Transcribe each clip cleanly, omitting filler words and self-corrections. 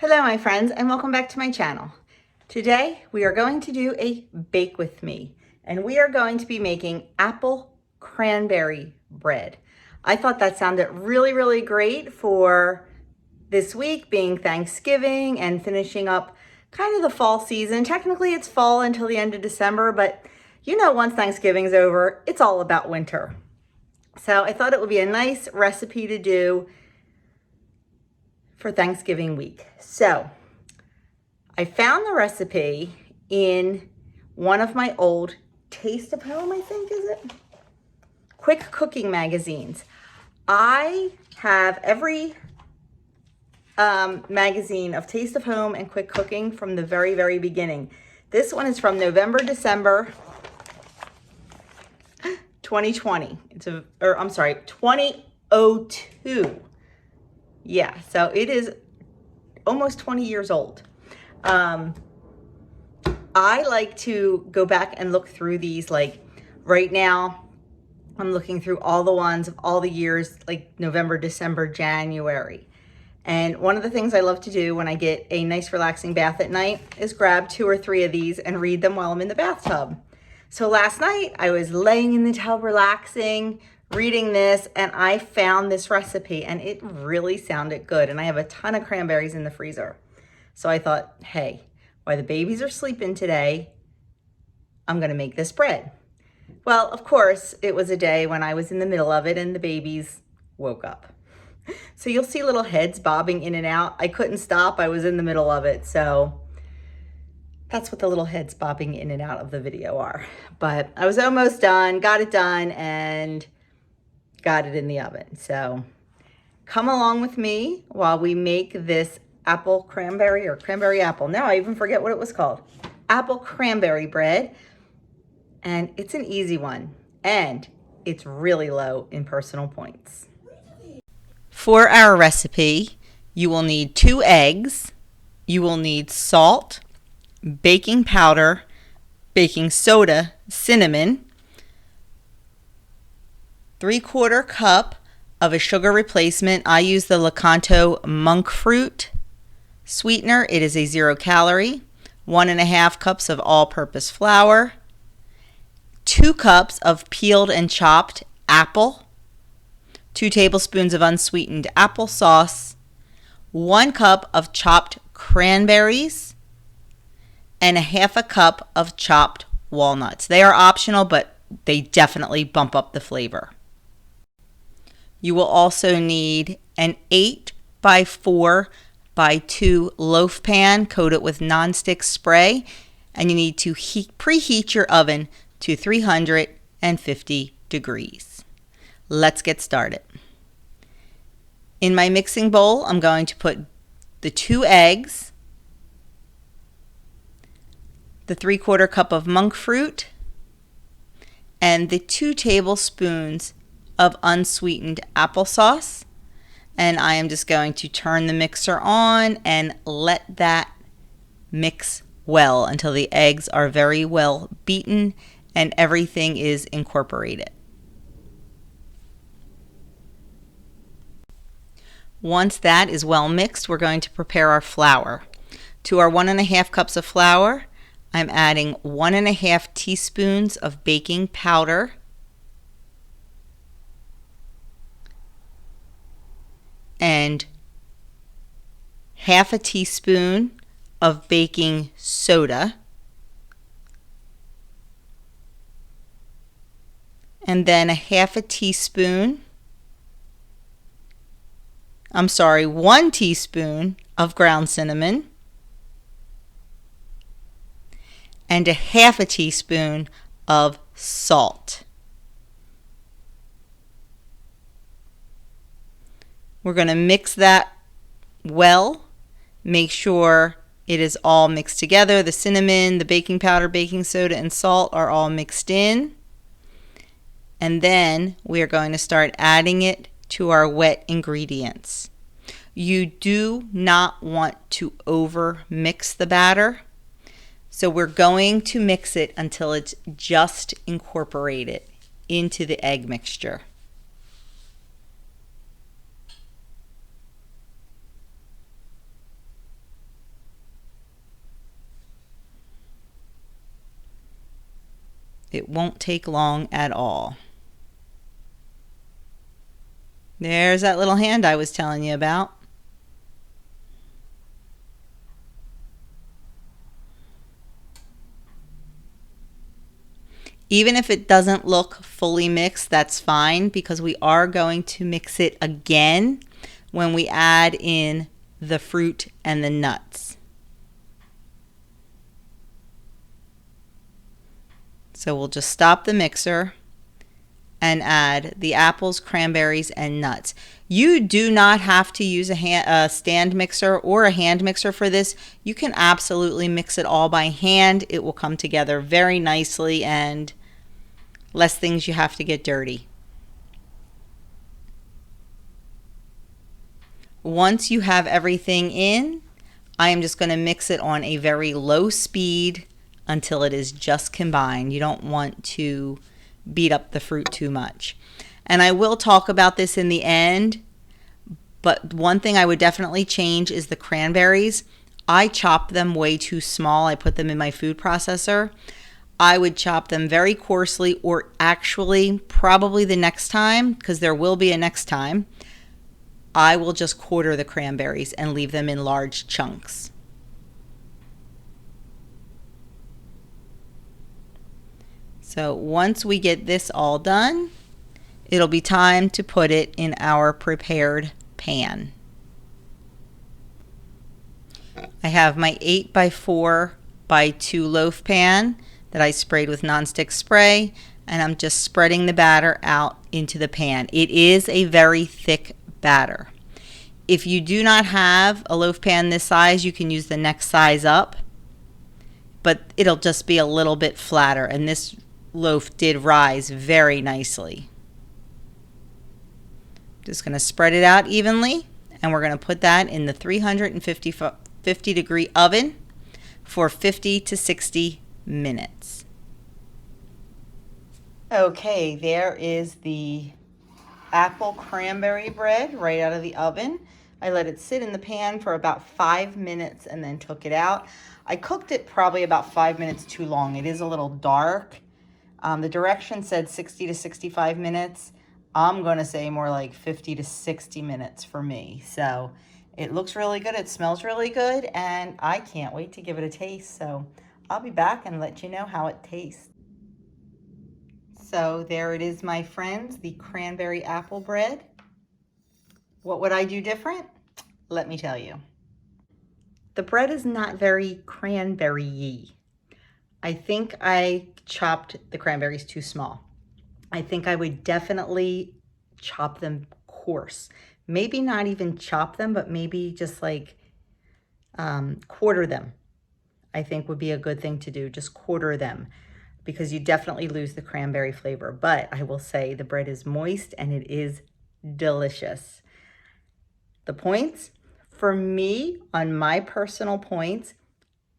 Hello my friends and welcome back to my channel. Today we are going to do a bake with me and we are going to be making apple cranberry bread. I thought that sounded really great for this week being Thanksgiving and finishing up kind of the fall season. Technically it's fall until the end of December, but you know once Thanksgiving's over, it's all about winter. So I thought it would be a nice recipe to do for Thanksgiving week. So I found the recipe in one of my old Taste of Home, I think, is it? Quick cooking magazines. I have every magazine of Taste of Home and Quick Cooking from the very beginning. This one is from November, December 2020. I'm sorry, 2002. Yeah, so it is almost 20 years old. I like to go back and look through these. Like right now, I'm looking through all the ones of all the years, like November, December, January. And one of the things I love to do when I get a nice relaxing bath at night is grab 2 or 3 of these and read them while I'm in the bathtub. So last night I was laying in the tub relaxing, reading this, and I found this recipe and it really sounded good. And I have a ton of cranberries in the freezer. So I thought, hey, while the babies are sleeping today, I'm gonna make this bread. Well, of course, it was a day when I was in the middle of it and the babies woke up. So you'll see little heads bobbing in and out. I couldn't stop, I was in the middle of it. So that's what the little heads bobbing in and out of the video are. But I was almost done, got it done, and got it in the oven. So come along with me while we make this apple cranberry or cranberry apple. Now I even forget what it was called. Apple cranberry bread. And it's an easy one. And it's really low in personal points. For our recipe, you will need 2 eggs. You will need salt, baking powder, baking soda, cinnamon, 3/4 cup of a sugar replacement. I use the Lakanto monk fruit sweetener. It is a 0 calorie. 1.5 cups of all-purpose flour. 2 cups of peeled and chopped apple. 2 tablespoons of unsweetened applesauce. 1 cup of chopped cranberries. And 1/2 cup of chopped walnuts. They are optional, but they definitely bump up the flavor. You will also need an 8x4x2 loaf pan, coat it with nonstick spray, and you need to preheat your oven to 350 degrees. Let's get started. In my mixing bowl, I'm going to put the 2 eggs, the 3/4 cup of monk fruit, and the 2 tablespoons of unsweetened applesauce. And I am just going to turn the mixer on and let that mix well until the eggs are very well beaten and everything is incorporated. Once that is well mixed, we're going to prepare our flour. To our 1.5 cups of flour, I'm adding 1.5 teaspoons of baking powder, and 1/2 teaspoon of baking soda, and then 1 teaspoon of ground cinnamon, and 1/2 teaspoon of salt. We're going to mix that well. Make sure it is all mixed together. The cinnamon, the baking powder, baking soda, and salt are all mixed in. And then we are going to start adding it to our wet ingredients. You do not want to over mix the batter. So we're going to mix it until it's just incorporated into the egg mixture. It won't take long at all. There's that little hand I was telling you about. Even if it doesn't look fully mixed, that's fine, because we are going to mix it again when we add in the fruit and the nuts. So we'll just stop the mixer and add the apples, cranberries, and nuts. You do not have to use a stand mixer or a hand mixer for this. You can absolutely mix it all by hand. It will come together very nicely and less things you have to get dirty. Once you have everything in, I am just going to mix it on a very low speed until it is just combined. You don't want to beat up the fruit too much. And I will talk about this in the end, but one thing I would definitely change is the cranberries. I chop them way too small. I put them in my food processor. I would chop them very coarsely, or actually probably the next time, because there will be a next time, I will just quarter the cranberries and leave them in large chunks. So once we get this all done, it'll be time to put it in our prepared pan. I have my 8x4x2 loaf pan that I sprayed with nonstick spray, and I'm just spreading the batter out into the pan. It is a very thick batter. If you do not have a loaf pan this size, you can use the next size up, but it'll just be a little bit flatter, and this loaf did rise very nicely. Just going to spread it out evenly, and we're going to put that in the 350 degree oven for 50 to 60 minutes. Okay, there is the apple cranberry bread right out of the oven. I let it sit in the pan for about 5 minutes and then took it out. I cooked it probably about 5 minutes too long. It is a little dark. The direction said 60 to 65 minutes. I'm going to say more like 50 to 60 minutes for me. So it looks really good. It smells really good. And I can't wait to give it a taste. So I'll be back and let you know how it tastes. So there it is, my friends, the cranberry apple bread. What would I do different? Let me tell you. The bread is not very cranberry-y. I think I chopped the cranberries too small. I think I would definitely chop them coarse. Maybe not even chop them, but maybe just like quarter them. I think would be a good thing to do, just quarter them, because you definitely lose the cranberry flavor. But I will say the bread is moist and it is delicious. The points, for me, on my personal points,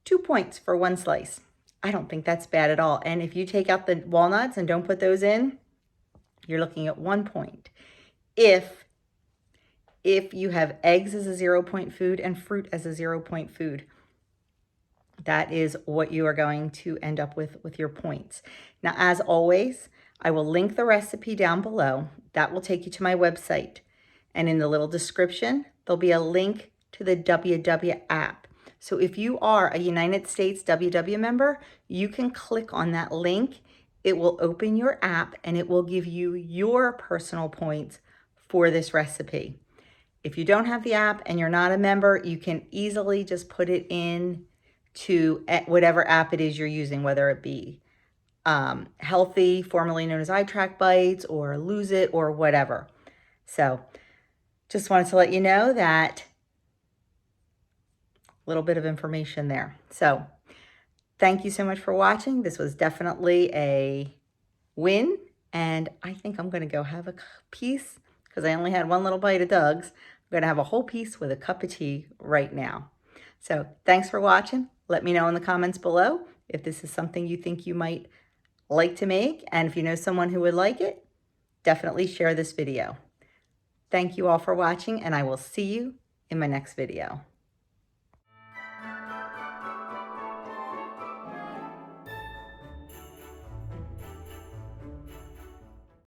2 points for one slice. I don't think that's bad at all. And if you take out the walnuts and don't put those in, you're looking at 1 point. If you have eggs as a 0-point food and fruit as a 0-point food, that is what you are going to end up with your points. Now, as always, I will link the recipe down below. That will take you to my website. And in the little description, there'll be a link to the WW app. So if you are a United States WW member, you can click on that link. It will open your app and it will give you your personal points for this recipe. If you don't have the app and you're not a member, you can easily just put it in to whatever app it is you're using, whether it be Healthy, formerly known as iTrack Bites, or Lose It, or whatever. So just wanted to let you know that little bit of information there. So thank you so much for watching. This was definitely a win, and I think I'm going to go have a piece, because I only had one little bite of Doug's. I'm going to have a whole piece with a cup of tea right now. So thanks for watching. Let me know in the comments below if this is something you think you might like to make, and if you know someone who would like it, definitely share this video. Thank you all for watching, and I will see you in my next video.